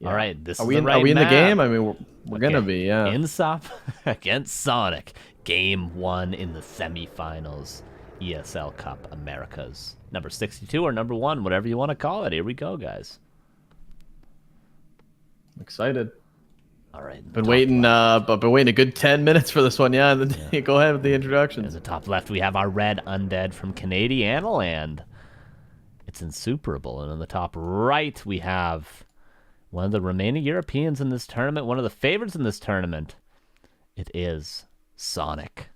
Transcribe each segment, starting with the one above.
All right, this Are is we the in? right Are we in the map. game? I mean, we're Okay. gonna be. Yeah. Insup against Sonic. Game 1 in the semifinals. ESL Cup Americas. Number 62 or number 1, whatever you want to call it. Here we go, guys. I'm excited. All right. Been waiting. But been waiting a good 10 minutes for this one. Yeah. Go ahead with the introductions. In the top left, we have our red undead from Canadian land. It's Insuperable. And in the top right, we have one of the remaining Europeans in this tournament, one of the favorites in this tournament. It is Sonik.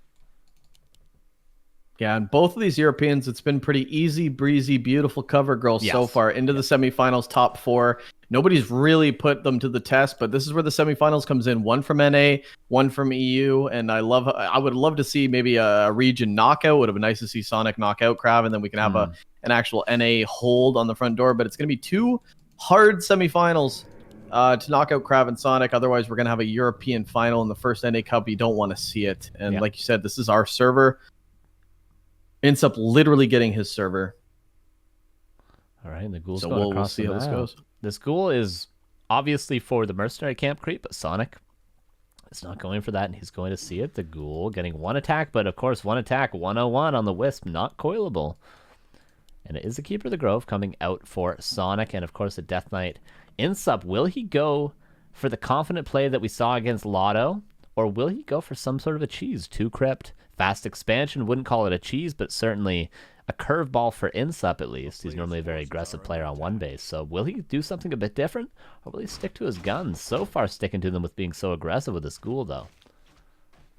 Yeah, and both of these Europeans, it's been pretty easy, breezy, beautiful cover girls so far into the semifinals, top 4. Nobody's really put them to the test, but this is where the semifinals comes in. One from NA, one from EU, and I would love to see maybe a region knockout. Would have been nice to see Sonic knock out Krav, and then we can have an actual NA hold on the front door. But it's going to be 2 hard semifinals to knock out Krav and Sonic. Otherwise, we're going to have a European final in the first NA Cup. You don't want to see it. And like you said, this is our server. Insup literally getting his server. All right, and the ghoul's so going we'll across see how this goes. This ghoul is obviously for the mercenary camp creep, but Sonic is not going for that, and he's going to see it. The ghoul getting 1 attack, but of course 1 attack, 101 on the Wisp, not coilable. And it is the Keeper of the Grove coming out for Sonic, and of course the Death Knight. Insup, will he go for the confident play that we saw against Lotto, or will he go for some sort of a cheese? 2 crypt, fast expansion, wouldn't call it a cheese, but certainly a curveball for Insup at least. He's normally a very aggressive player on 1 base, so will he do something a bit different, or will he stick to his guns? So far sticking to them with being so aggressive with this ghoul, though.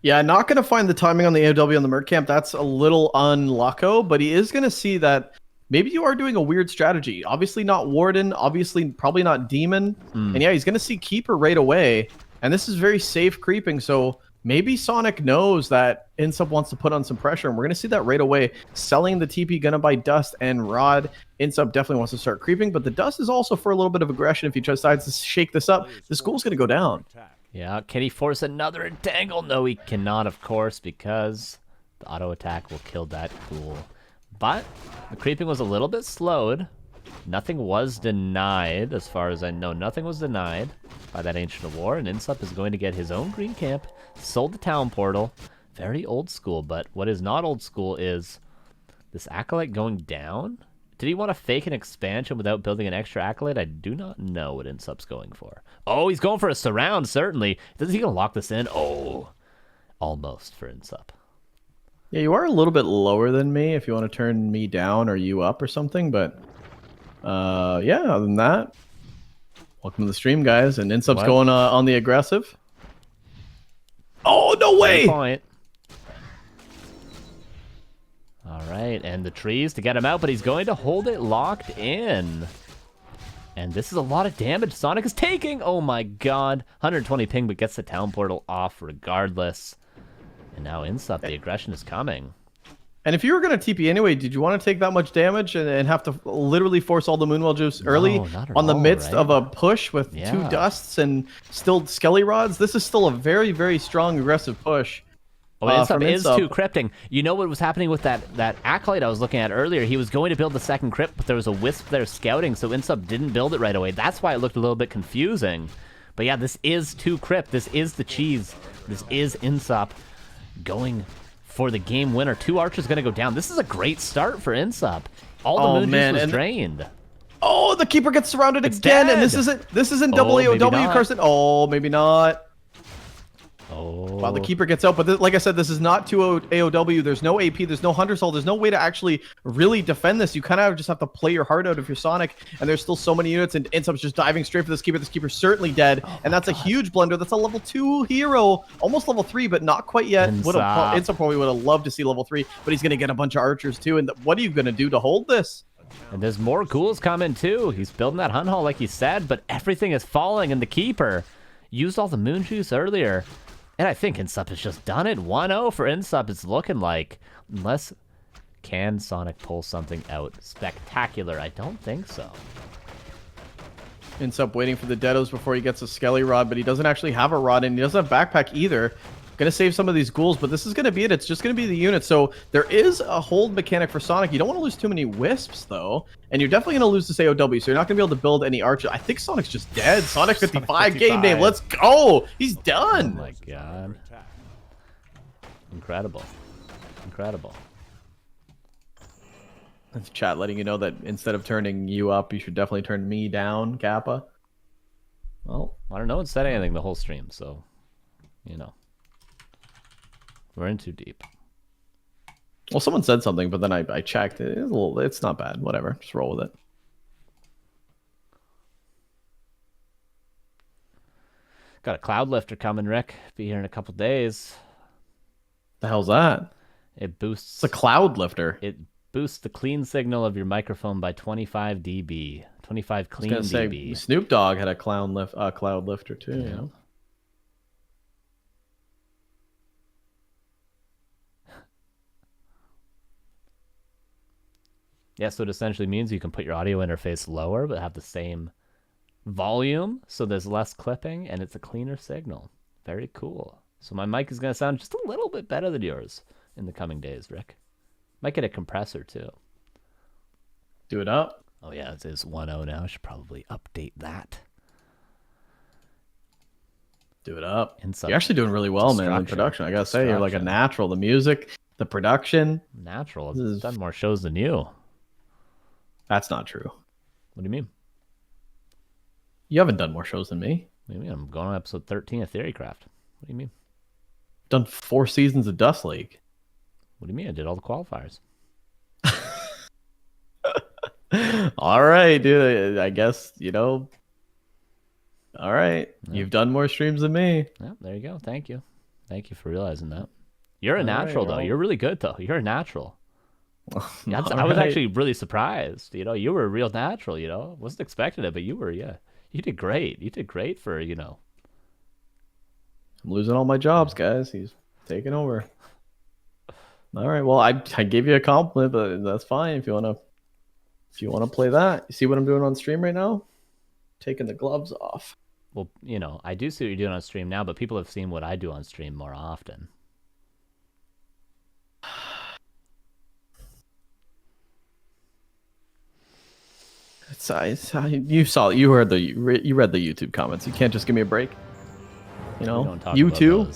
Yeah, not going to find the timing on the AOW on the Merc Camp. That's a little unlucko, but he is going to see that maybe you are doing a weird strategy. Obviously not Warden, obviously probably not Demon. And yeah, he's going to see Keeper right away. And this is very safe creeping, so maybe Sonic knows that Insup wants to put on some pressure, and we're going to see that right away. Selling the TP, going to buy Dust and Rod. Insup definitely wants to start creeping, but the Dust is also for a little bit of aggression. If he decides to shake this up, this ghoul's going to go down. Yeah, can he force another entangle? No, he cannot, of course, because the auto attack will kill that ghoul. But the creeping was a little bit slowed. Nothing was denied, as far as I know. Nothing was denied by that Ancient of War, and Insup is going to get his own green camp, sold the town portal. Very old school, but what is not old school is this Acolyte going down. Did he want to fake an expansion without building an extra Acolyte? I do not know what Insup's going for. Oh, he's going for a surround, certainly. Is he going to lock this in? Oh, almost for Insup. Yeah, you are a little bit lower than me if you want to turn me down or you up or something, but yeah, other than that, welcome to the stream, guys. And Insup's going on the aggressive. Oh, no way! Good point. All right, and the trees to get him out, but he's going to hold it locked in. And this is a lot of damage Sonic is taking. Oh my god. 120 ping, but gets the town portal off regardless. And now Insup, the aggression is coming. And if you were going to TP anyway, did you want to take that much damage and have to literally force all the Moonwell juice early on the midst of a push with 2 Dusts and still Skelly Rods? This is still a very, very strong aggressive push. Oh, Insup is too crypting. You know what was happening with that Acolyte I was looking at earlier? He was going to build the second crypt, but there was a Wisp there scouting, so Insup didn't build it right away. That's why it looked a little bit confusing. But yeah, this is 2 crypt. This is the cheese. This is Insup going for the game winner. 2 archers going to go down. This is a great start for Insup. All the moon juice was drained. Oh, the Keeper gets surrounded again, and this isn't double AOW, Carson. Oh, maybe not. Oh. Wow, the Keeper gets out, but like I said, this is not 2 AOW. There's no AP, there's no Hunter Soul, there's no way to actually really defend this. You kind of just have to play your heart out if you're Sonic, and there's still so many units, and Insup's just diving straight for this Keeper. This Keeper's certainly dead, and that's a huge blunder. That's a level 2 hero, almost level 3, but not quite yet. Insup probably would have loved to see level 3, but he's going to get a bunch of archers too, and what are you going to do to hold this? And there's more ghouls coming too. He's building that Hun Hall like he said, but everything is falling, and the Keeper used all the moon juice earlier. And I think Insup has just done it. 1-0 for Insup, it's looking like. Unless, can Sonic pull something out spectacular? I don't think so. Insup waiting for the Deados before he gets a Skelly Rod, but he doesn't actually have a Rod, and he doesn't have Backpack either. Gonna save some of these ghouls, but this is gonna be it. It's just gonna be the unit. So there is a hold mechanic for Sonic. You don't want to lose too many wisps though, and you're definitely gonna lose this AOW. So you're not gonna be able to build any archers. I think Sonic's just dead. Sonic 55 game name. Let's go. He's done. Oh my god. Incredible. Incredible. That's chat letting you know that instead of turning you up, you should definitely turn me down, Kappa. Well, I don't know. It said anything the whole stream, so you know. We're in too deep. Well, someone said something, but then I checked. It's not bad. Whatever. Just roll with it. Got a cloud lifter coming, Rick. Be here in a couple days. The hell's that? It boosts. It's a cloud lifter. It boosts the clean signal of your microphone by 25 dB. 25 clean dB. Snoop Dogg had a cloud lifter too. Yeah. You know? Yeah, so it essentially means you can put your audio interface lower but have the same volume, so there's less clipping and it's a cleaner signal. Very cool. So my mic is going to sound just a little bit better than yours in the coming days, Rick. Might get a compressor too. Do it up. Oh yeah, it is 1.0 now. I should probably update that. Do it up. You're actually doing really well, man, in production. I gotta say, you're like a natural. The music, the production. Natural. I've done more shows than you. That's not true. What do you mean? You haven't done more shows than me. What do you mean? I'm going on episode 13 of Theorycraft. What do you mean? Done 4 seasons of Dust League. What do you mean? I did all the qualifiers. All right, dude. I guess, you know. All right. Yeah. You've done more streams than me. Yeah, there you go. Thank you. Thank you for realizing that. You're a natural, though. You're really good, though. You're a natural. I was actually really surprised. You know, you were a real natural, you know. Wasn't expecting it, but you were, yeah. You did great. You did great for, you know. I'm losing all my jobs, guys. He's taking over. All right. Well, I gave you a compliment, but that's fine if you want to play that. You see what I'm doing on stream right now? Taking the gloves off. Well, you know, I do see what you're doing on stream now, but people have seen what I do on stream more often. You read the YouTube comments. You can't just give me a break. You know, you too.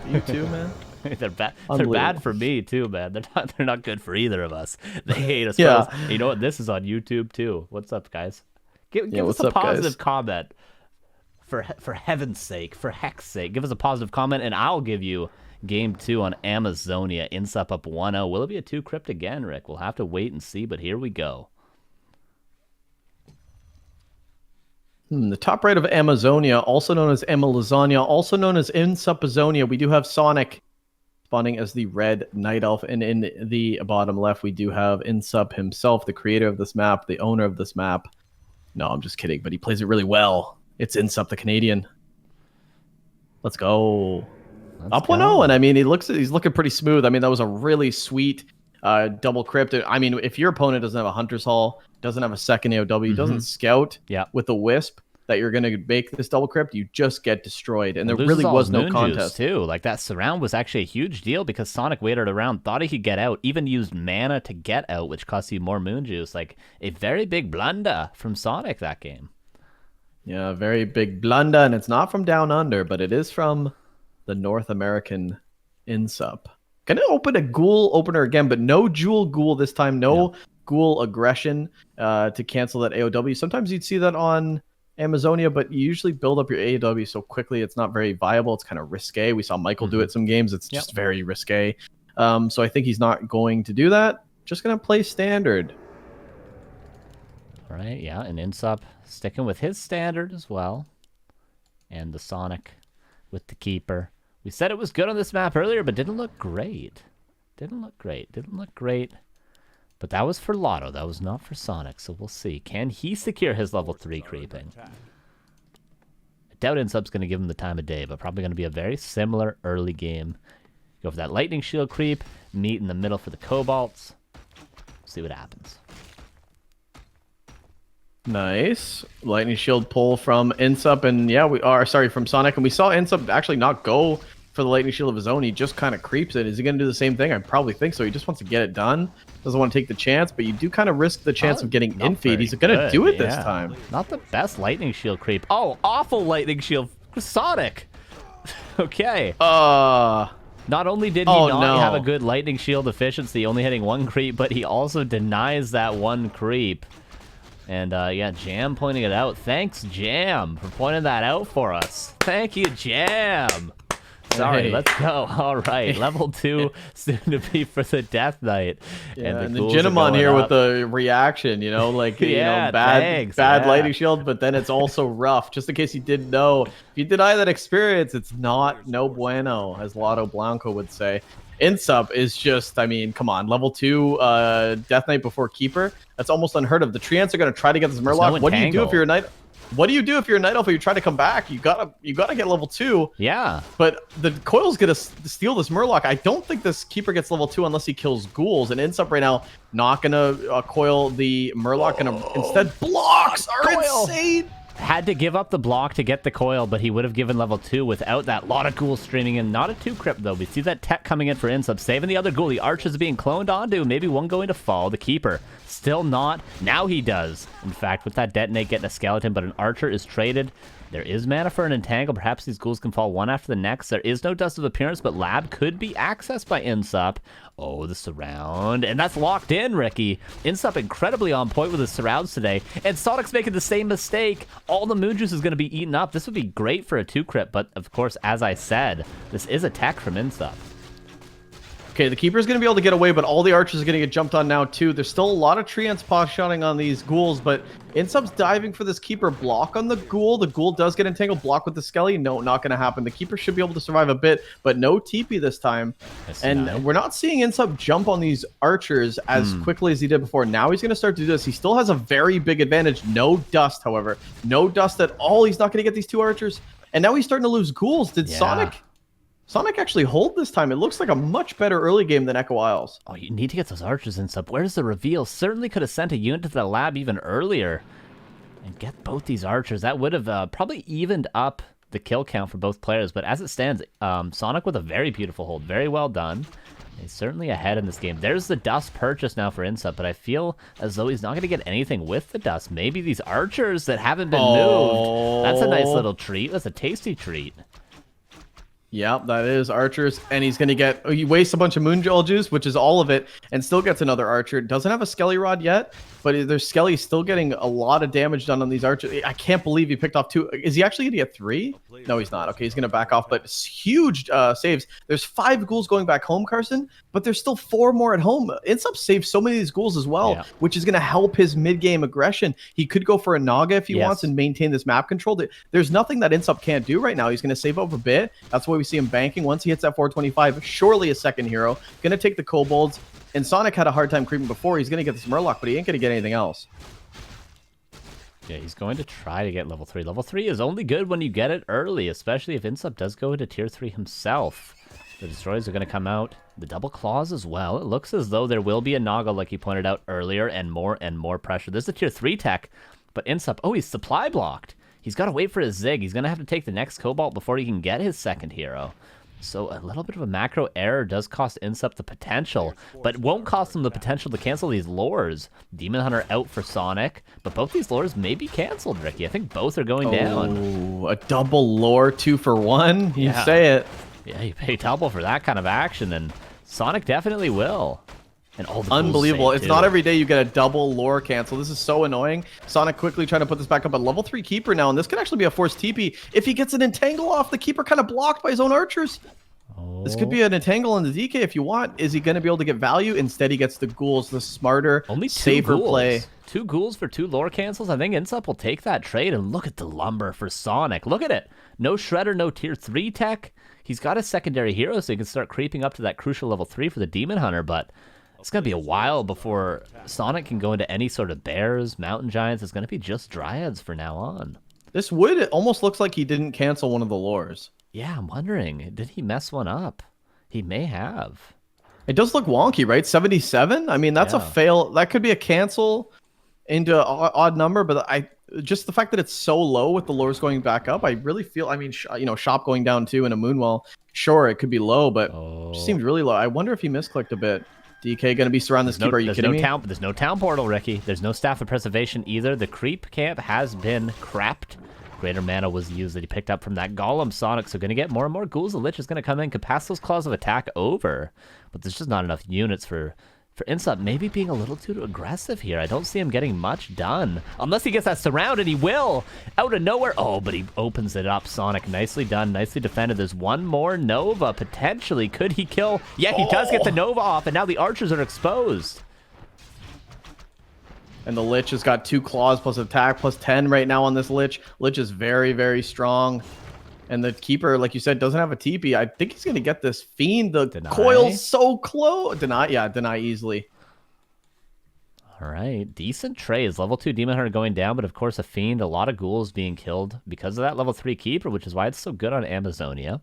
You too, man. They're bad. They're bad for me too, man. They're not good for either of us. They hate us. Yeah. You know what? This is on YouTube too. What's up, guys? Give us a positive comment. For heaven's sake, for heck's sake, give us a positive comment, and I'll give you Game 2 on Amazonia. Insup up 1-0. Will it be a 2 crypt again, Rick? We'll have to wait and see, but here we go. The top right of Amazonia, also known as Lasagna, also known as Insupazonia. We do have Sonic spawning as the red night elf, and in the bottom left we do have Insup himself, the creator of this map, the owner of this map. No, I'm just kidding, but he plays it really well. It's Insup, the Canadian. Let's go. Up 1-0, and I mean he's looking pretty smooth. I mean, that was a really sweet double crypt. I mean, if your opponent doesn't have a Hunter's Hall, doesn't have a second AOW, doesn't scout with the Wisp that you're going to make this double crypt, you just get destroyed. And there really was no contest too. Like, that surround was actually a huge deal because Sonic waited around, thought he could get out, even used mana to get out, which cost you more moon juice. Like, a very big blunder from Sonic that game. Yeah, very big blunder, and it's not from down under, but it is from the North American Insup. Gonna open a ghoul opener again, but no jewel ghoul this time. No ghoul aggression to cancel that AOW. Sometimes you'd see that on Amazonia, but you usually build up your AOW so quickly it's not very viable. It's kind of risque. We saw Michael do it some games. It's just very risque. So I think he's not going to do that. Just gonna play standard. All right, yeah, and Insup sticking with his standard as well. And the Sonic with the keeper. We said it was good on this map earlier, but didn't look great. Didn't look great. But that was for Lotto. That was not for Sonic, so we'll see. Can he secure his level 3 creeping? I doubt Insup's going to give him the time of day, but probably going to be a very similar early game. Go for that Lightning Shield creep, meet in the middle for the Cobalts. See what happens. Nice. Lightning Shield pull from Insup, and yeah, from Sonic, and we saw Insup actually not go for the lightning shield of his own. He just kind of creeps it. Is he going to do the same thing? I probably think so. He just wants to get it done. Doesn't want to take the chance, but you do kind of risk the chance of getting in feed. He's going to do it this time. Not the best lightning shield creep. Oh, awful lightning shield for Sonic. Okay. Not only did he not have a good lightning shield efficiency, only hitting one creep, but he also denies that one creep. And yeah, Jam pointing it out. Thanks, Jam, for pointing that out for us. Thank you, Jam. Sorry, let's go. All right, level 2 soon to be for the Death Knight. Yeah, and the Jinamon here with the reaction, you know, like bad lightning shield, but then it's also rough. Just in case you didn't know, if you deny that experience, it's no bueno, as Lotto Blanco would say. Insup is just, I mean, come on, level 2 Death Knight before Keeper. That's almost unheard of. The Treants are going to try to get this Murloc. What do you do if you're a Night? What do you do if you're a Night Elf and you try to come back? You gotta get level 2. Yeah. But the Coil's gonna steal this Murloc. I don't think this Keeper gets level 2 unless he kills ghouls. And Insup right now not gonna Coil the Murloc, gonna instead blocks are insane. Had to give up the block to get the Coil, but he would have given level 2 without that. Lot of ghouls streaming in. Not a 2 crypt, though. We see that tech coming in for Insup, saving the other ghoul. The Arch is being cloned onto. Maybe one going to fall. The Keeper still not. Now he does. In fact, with that Detonate getting a skeleton, but an Archer is traded. There is mana for an Entangle. Perhaps these ghouls can fall one after the next. There is no Dust of Appearance, but Lab could be accessed by Insup. Oh, the surround. And that's locked in, Ricky. Insup incredibly on point with his surrounds today. And Sonic's making the same mistake. All the Moon Juice is going to be eaten up. This would be great for a 2 crypt, but of course, as I said, this is a tech from Insup. Okay, the Keeper's going to be able to get away, but all the Archers are going to get jumped on now, too. There's still a lot of Treants pot-shotting on these ghouls, but Insup's diving for this Keeper block on the ghoul. The ghoul does get entangled, block with the Skelly. No, not going to happen. The Keeper should be able to survive a bit, but no TP this time. We're not seeing Insup jump on these Archers as quickly as he did before. Now he's going to start to do this. He still has a very big advantage. No dust, however. No dust at all. He's not going to get these 2 Archers. And now he's starting to lose ghouls. Did Sonic actually hold this time? It looks like a much better early game than Echo Isles. Oh, you need to get those Archers in sub. Where's the reveal? Certainly could have sent a unit to the lab even earlier. And get both these Archers. That would have probably evened up the kill count for both players. But as it stands, Sonic with a very beautiful hold. Very well done. He's certainly ahead in this game. There's the dust purchase now for Insup, but I feel as though he's not going to get anything with the dust. Maybe these Archers that haven't been moved. That's a nice little treat. That's a tasty treat. Yeah, that is Archers, and he's going to get... He wastes a bunch of Moon Juice, which is all of it, and still gets another Archer. Doesn't have a Skelly Rod yet, but there's Skelly still getting a lot of damage done on these Archers. I can't believe he picked off 2. Is he actually going to get 3? No, he's not. Okay, he's going to back off, but huge saves. There's 5 ghouls going back home, Carson, but there's still 4 more at home. Insup saved so many of these ghouls as well, which is going to help his mid-game aggression. He could go for a Naga if he wants and maintain this map control. There's nothing that Insup can't do right now. He's going to save up a bit. That's why we see him banking. Once he hits that 425, surely a second hero. Going to take the kobolds. And Sonic had a hard time creeping before. He's going to get this Murloc, but he ain't going to get anything else. Yeah, he's going to try to get level 3. Level 3 is only good when you get it early, especially if Insup does go into tier 3 himself. The Destroyers are going to come out. The double claws as well. It looks as though there will be a Naga, like he pointed out earlier, and more pressure. There's the tier 3 tech, but Insup, oh, he's supply blocked. He's got to wait for his Zig. He's going to have to take the next Cobalt before he can get his second hero. So a little bit of a macro error does cost Insup the potential, but won't cost him the potential to cancel these lures. Demon Hunter out for Sonic, but both these lures may be canceled, Ricky. I think both are going down. Oh, a double lure 2 for 1? You say it. Yeah, you pay double for that kind of action, and Sonic definitely will. And all the unbelievable. It's not every day you get a double lore cancel. This is so annoying. Sonic quickly trying to put this back up at level 3 Keeper now, and this could actually be a forced TP. If he gets an Entangle off, the Keeper kind of blocked by his own Archers. This could be an Entangle on the DK if you want. Is he going to be able to get value? Instead, he gets the ghouls, the smarter, safer play. 2 ghouls for 2 lore cancels. I think Insup will take that trade, and look at the lumber for Sonic. Look at it. No Shredder, no tier 3 tech. He's got a secondary hero, so he can start creeping up to that crucial level 3 for the Demon Hunter, but it's going to be a while before Sonic can go into any sort of bears, mountain giants. It's going to be just dryads for now on. This wood, it almost looks like he didn't cancel one of the lures. Yeah, I'm wondering, did he mess one up? He may have. It does look wonky, right? 77? I mean, that's a fail. That could be a cancel into an odd number, but just the fact that it's so low with the lures going back up, I really feel, I mean, shop going down too and a Moonwell, sure, it could be low, but it just seemed really low. I wonder if he misclicked a bit. DK going to be surrounding this keeper. Are you kidding me? There's no town portal, Ricky. There's no Staff of Preservation either. The creep camp has been crapped. Greater mana was used that he picked up from that Golem Sonic, so going to get more and more ghouls. The Lich is going to come in, can pass those claws of attack over, but there's just not enough units for Insup maybe being a little too aggressive here. I don't see him getting much done. Unless he gets that surround, and he will. Out of nowhere. Oh, but he opens it up. Sonic, nicely done. Nicely defended. There's one more Nova, potentially. Could he kill? Yeah, he does get the Nova off, and now the archers are exposed. And the Lich has got 2 claws plus attack plus 10 right now on this Lich. Lich is very, very strong. And the keeper, like you said, doesn't have a TP. I think he's going to get this Fiend. The coil's so close. Deny easily. All right. Decent trades. Level 2 Demon Hunter going down, but of course a Fiend. A lot of ghouls being killed because of that level 3 keeper, which is why it's so good on Amazonia.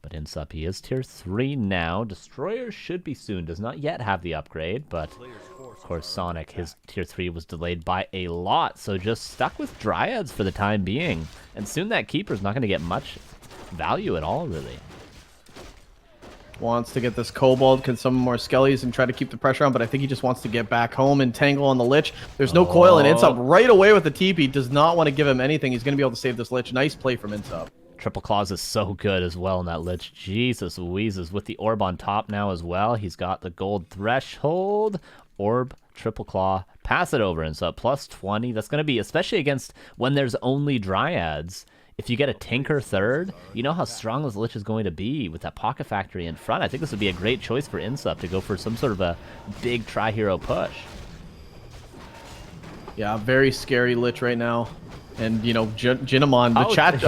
But Insup, he is tier 3 now. Destroyer should be soon. Does not yet have the upgrade, but of course Sonic, his tier 3 was delayed by a lot, so just stuck with Dryads for the time being. And soon that Keeper's not going to get much value at all, really. Wants to get this Kobold, can summon more Skellies and try to keep the pressure on, but I think he just wants to get back home and tangle on the Lich. There's no coil, and Insup right away with the TP. Does not want to give him anything. He's going to be able to save this Lich. Nice play from Insup. Triple Claws is so good as well in that Lich. Jesus Louises. With the Orb on top now as well. He's got the gold threshold. Orb, Triple Claw. Pass it over, and so plus 20. That's going to be, especially against when there's only Dryads. If you get a Tinker third, you know how strong this Lich is going to be with that Pocket Factory in front. I think this would be a great choice for Insup to go for some sort of a big Tri-Hero push. Yeah, very scary Lich right now. And, you know, Jinamon, the chat...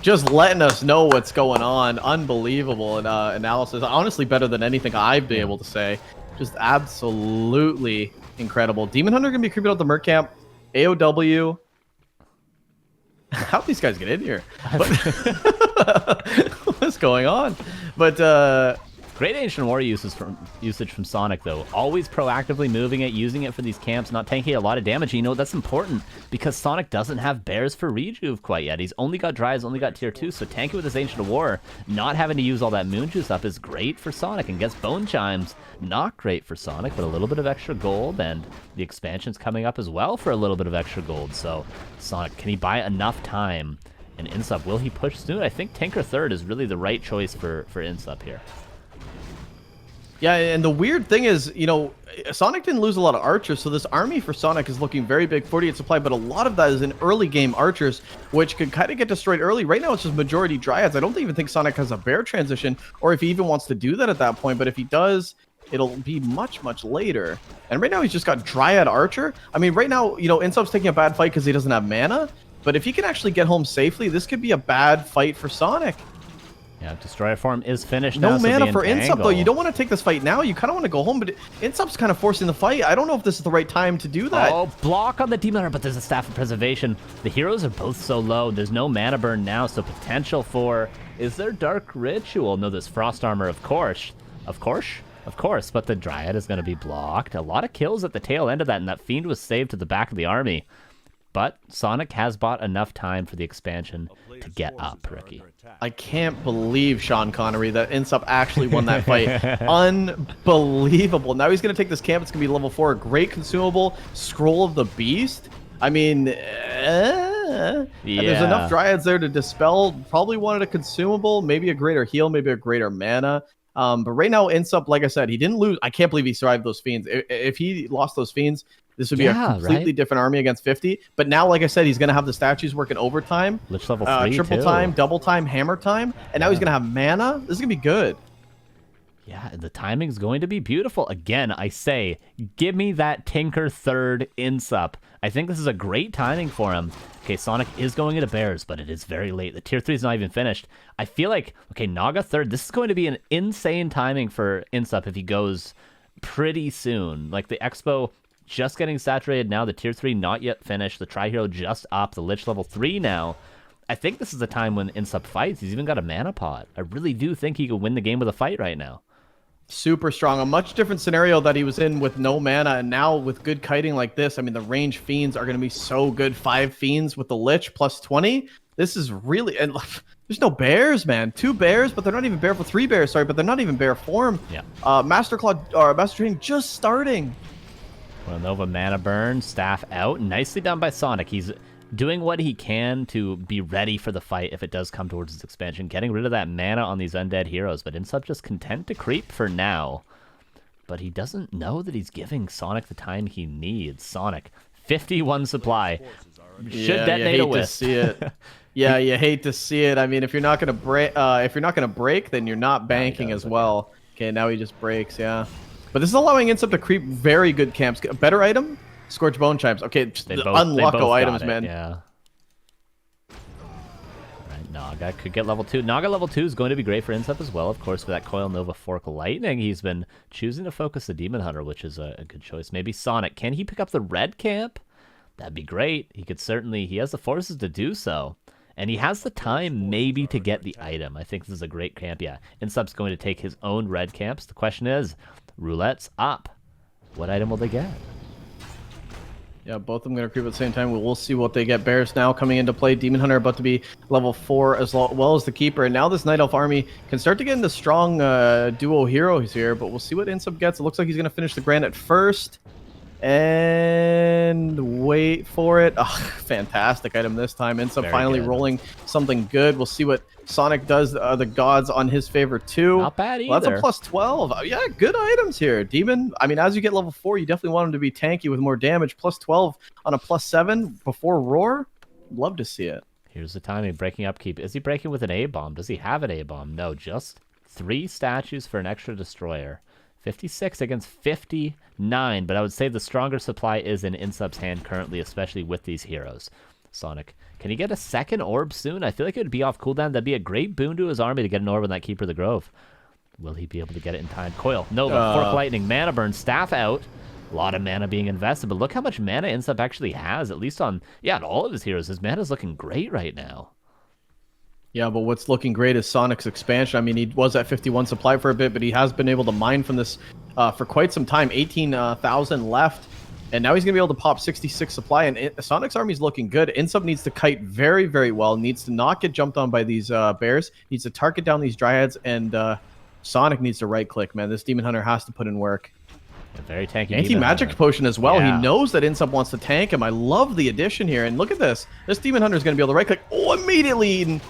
just letting us know what's going on. Unbelievable analysis. Honestly, better than anything I've been able to say. Just absolutely incredible. Demon Hunter going to be creeping out the Merc Camp. AOW. How'd these guys get in here? What's going on? But great Ancient War usage from Sonic, though. Always proactively moving it, using it for these camps, not taking a lot of damage. You know, that's important because Sonic doesn't have bears for rejuve quite yet. He's only got Dryas, only got tier 2, so tanking with his Ancient War, not having to use all that Moon Juice up is great for Sonic. And gets Bone Chimes, not great for Sonic, but a little bit of extra gold, and the expansion's coming up as well for a little bit of extra gold. So Sonic, can he buy enough time? And Insup, will he push soon? I think Tinker third is really the right choice for Insup here. Yeah, and the weird thing is, you know, Sonic didn't lose a lot of archers, so this army for Sonic is looking very big, 48 supply, but a lot of that is in early game archers, which could kind of get destroyed early. Right now, it's just majority Dryads. I don't even think Sonic has a bear transition, or if he even wants to do that at that point, but if he does, it'll be much, much later. And right now, he's just got Dryad Archer. I mean, right now, you know, Insup's taking a bad fight because he doesn't have mana, but if he can actually get home safely, this could be a bad fight for Sonic. Yeah, Destroyer form is finished now. No mana for Insup, though. You don't want to take this fight now. You kind of want to go home, but Insup's kind of forcing the fight. I don't know if this is the right time to do that. Oh, block on the Demon Hunter, but there's a Staff of Preservation. The heroes are both so low. There's no mana burn now, so potential for... Is there Dark Ritual? No, there's Frost Armor, of course. Of course, but the Dryad is going to be blocked. A lot of kills at the tail end of that, and that Fiend was saved to the back of the army. But Sonic has bought enough time for the expansion to get up, Ricky. I can't believe, Sean Connery, that Insup actually won that fight. Unbelievable. Now he's going to take this camp. It's going to be level 4. Great consumable. Scroll of the Beast. I mean, there's enough Dryads there to dispel. Probably wanted a consumable, maybe a greater heal, maybe a greater mana. But right now, Insup, like I said, he didn't lose. I can't believe he survived those Fiends. If he lost those Fiends, this would be a completely different army against 50. But now, like I said, he's going to have the statues working overtime. Lich level 3 triple too. time, double time, hammer time. And now he's going to have mana. This is going to be good. Yeah, the timing's going to be beautiful. Again, I say, give me that Tinker third Insup. I think this is a great timing for him. Okay, Sonic is going into bears, but it is very late. The tier 3 is not even finished. I feel like, okay, Naga third, this is going to be an insane timing for Insup if he goes pretty soon. Like the Expo just getting saturated now, the tier 3 not yet finished, the Tri-Hero just up, the Lich level 3 now. I think this is the time when Insup fights. He's even got a mana pot. I really do think he could win the game with a fight right now. Super strong. A much different scenario that he was in with no mana, and now with good kiting like this, I mean, the range fiends are going to be so good. 5 fiends with the Lich plus 20. This is really... And there's no bears, man. 2 bears, but they're not even bear for 3 bears, sorry, but they're not even bear form. Yeah. Master Claw, or Master Training just starting. Well, Nova mana burn, staff out. Nicely done by Sonic. He's doing what he can to be ready for the fight if it does come towards its expansion, getting rid of that mana on these undead heroes, but Insup just content to creep for now. But he doesn't know that he's giving Sonic the time he needs. Sonic, 51 supply. Should detonate a wisp. To see it. Yeah, you hate to see it. I mean, if you're not gonna break, then you're not banking as well. Okay, now he just breaks, yeah. But this is allowing Insup to creep very good camps. A better item? Scorch Bone Chimes. Okay, just the unlucko items, man. Yeah. Alright, Naga could get level 2. Naga level 2 is going to be great for Insup as well, of course, for that Coil Nova Fork Lightning. He's been choosing to focus the Demon Hunter, which is a good choice. Maybe Sonic. Can he pick up the red camp? That'd be great. He could certainly... He has the forces to do so. And he has the time maybe to get the item. I think this is a great camp, yeah. Insup's going to take his own red camps. The question is, roulette's up. What item will they get? Yeah, both of them going to creep at the same time. We'll see what they get. Bears now coming into play. Demon Hunter about to be level 4 as well as the Keeper. And now this Night Elf army can start to get into strong duo heroes here. But we'll see what Insup gets. It looks like he's going to finish the Granite first. And wait for it. Oh, fantastic item this time. Insup finally rolling something good. We'll see what Sonic does. The gods on his favor too. Not bad either. Well, that's a plus 12. Yeah, good items here. Demon, I mean, as you get level 4, you definitely want him to be tanky with more damage. Plus 12 on a plus 7 before Roar. Love to see it. Here's the timing. Breaking upkeep. Is he breaking with an A-bomb? Does he have an A-bomb? No, just 3 statues for an extra destroyer. 56 against 59, but I would say the stronger supply is in Insup's hand currently, especially with these heroes. Sonic, can he get a second orb soon? I feel like it would be off cooldown. That'd be a great boon to his army to get an orb on that Keeper of the Grove. Will he be able to get it in time? Coil, Nova, Fork Lightning, Mana Burn, Staff out. A lot of mana being invested, but look how much mana Insup actually has, at least on, on all of his heroes. His mana's looking great right now. Yeah, but what's looking great is Sonic's expansion. I mean, he was at 51 supply for a bit, but he has been able to mine from this for quite some time. 18,000 left, and now he's going to be able to pop 66 supply, and Sonic's army's looking good. Insup needs to kite very, very well, needs to not get jumped on by these bears, needs to target down these Dryads, and Sonic needs to right-click, man. This Demon Hunter has to put in work. A very tanky anti-magic potion as well. Yeah. He knows that Insup wants to tank him. I love the addition here, and look at this. This Demon Hunter is going to be able to right-click. Oh, immediately eaten.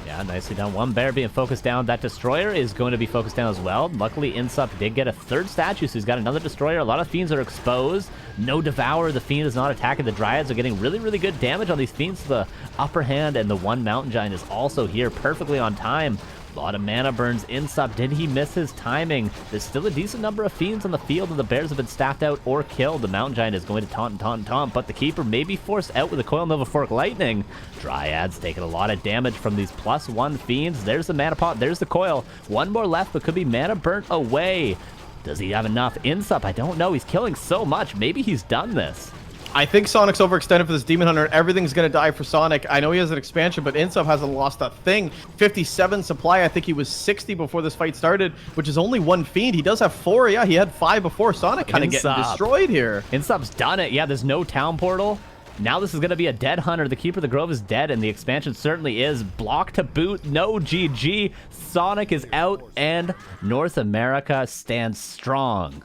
Yeah, nicely done. One bear being focused down. That destroyer is going to be focused down as well. Luckily, Insup did get a 3rd statue, so he's got another destroyer. A lot of fiends are exposed. No devour. The fiend is not attacking. The Dryads are getting really, really good damage on these fiends to the upper hand, and the one mountain giant is also here perfectly on time. A lot of mana burns. Insup, did he miss his timing? There's still a decent number of fiends on the field, and the bears have been staffed out or killed. The mountain giant is going to taunt, but the Keeper may be forced out with a Coil Nova Fork Lightning. Dryads taking a lot of damage from these +1 fiends. There's the mana pot. There's the coil. One more left, but could be mana burnt away. Does he have enough? Insup, I don't know. He's killing so much. Maybe he's done this. I think Sonic's overextended for this Demon Hunter. Everything's going to die for Sonic. I know he has an expansion, but Insup hasn't lost a thing. 57 supply. I think he was 60 before this fight started, which is only 1 fiend. He does have 4. Yeah, he had 5 before. Sonic kind of getting destroyed here. Insup's done it. Yeah, there's no town portal. Now this is going to be a dead hunter. The Keeper of the Grove is dead, and the expansion certainly is. Block to boot. No GG. Sonic is out, and North America stands strong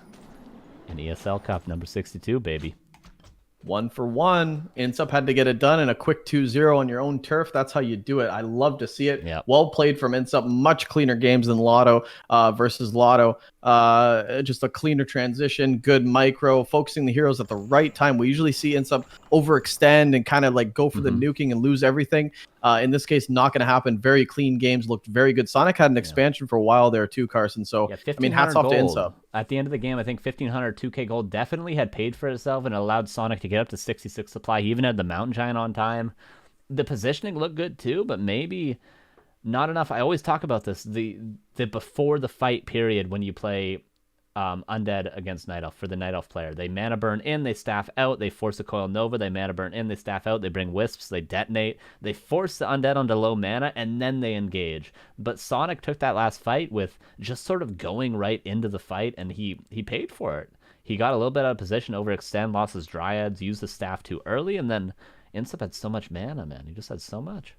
in ESL Cup number 62, baby. 1 for 1. Insup had to get it done in a quick 2-0 on your own turf. That's how you do it. I love to see it. Yep. Well played from Insup. Much cleaner games than Lotto versus Lotto. Just a cleaner transition, good micro, focusing the heroes at the right time. We usually see Insup overextend and kind of like go for the nuking and lose everything. In this case, not going to happen. Very clean games, looked very good. Sonic had an expansion for a while there too, Carson. So, I mean, hats off to Insup. At the end of the game, I think 1,500 2K gold definitely had paid for itself and allowed Sonic to get up to 66 supply. He even had the Mountain Giant on time. The positioning looked good too, but maybe not enough. I always talk about this, the before the fight period when you play Undead against Night Elf for the Night Elf player. They mana burn in, they staff out, they force a Coil Nova, they mana burn in, they staff out, they bring Wisps, they detonate, they force the Undead onto low mana, and then they engage. But Sonik took that last fight with just sort of going right into the fight, and he paid for it. He got a little bit out of position, overextend, lost his Dryads, used the staff too early, and then Insup had so much mana, man. He just had so much.